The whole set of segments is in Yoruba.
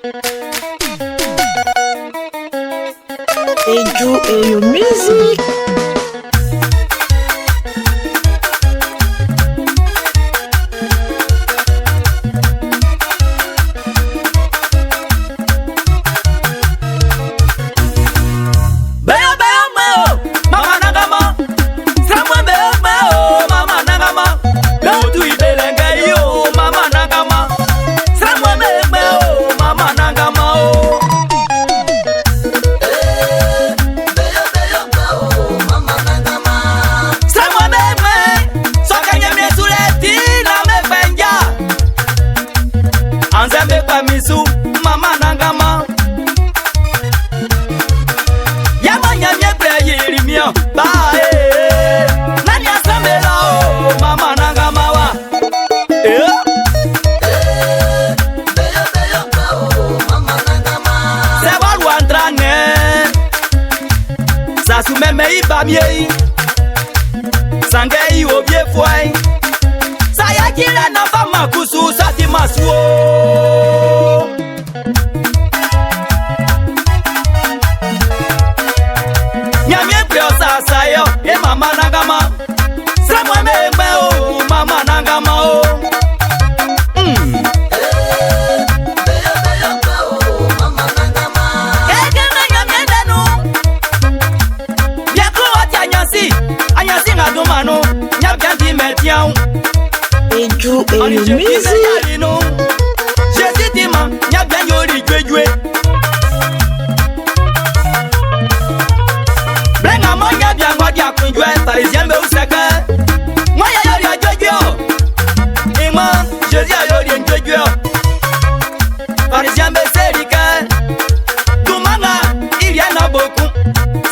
Edjou et your music. Misu mama nangama yama nyamye bre yirimio bae nani asamela o mama nangama wa se walu andrane sasu meme ibamie sangei obie foi saya kila na fama kusu sati masuo sayo e mama nangama samwa meme o mama nangama o anyasi ngadumano nyabyanti metiao Edjou et your music. Jésus dima nyabyanti jwejwe Blenga monya byangwa dia kunjwe parisien be usaka moya yori ajojyo ima Jésus yori njojyo parisien be serika tumanga iliana boku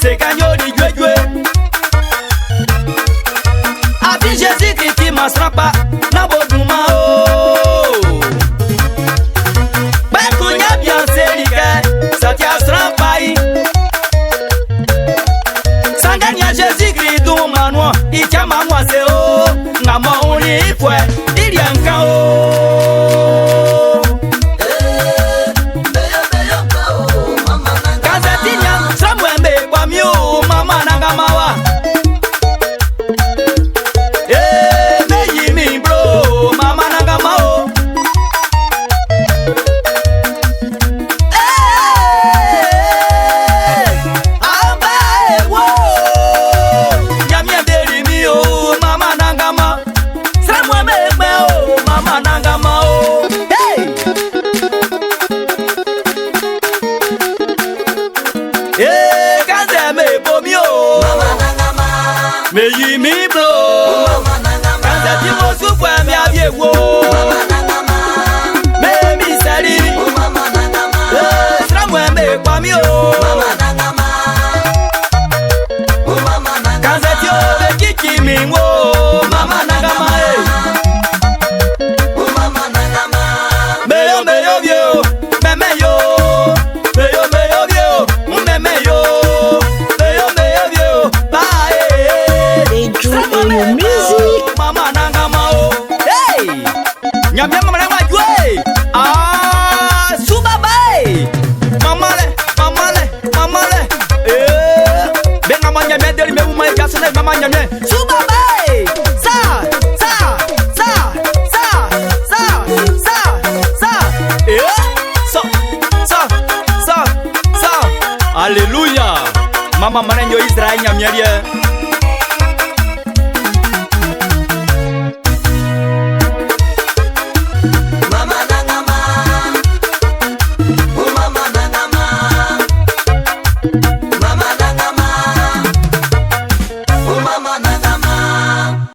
sekanyori jwejwe abi Jésus Christ masrapa na boduma o bakunya bien serika satia srapai Jésus Christ du manoa ichama mwase o ngama ulifwe ilianka o Kazatinya samwembe kwa miu mama nangama wa meyi mi bro mama nangama o meyi mi bro kanza ti mo supo mi abiewo me mi sari sramu me kwa mi o kanza ti o be kiki mi wo mama nangama meyo vio meme yo meyo vio meme yo meyo vio bye Edjou et your music. mama nangama o hey nyamya mama nangama jwe suba bai mama le benga manya medeli me uma kasana mama nyamya suba bai sa Alléluia mama manenyo Israël nyamya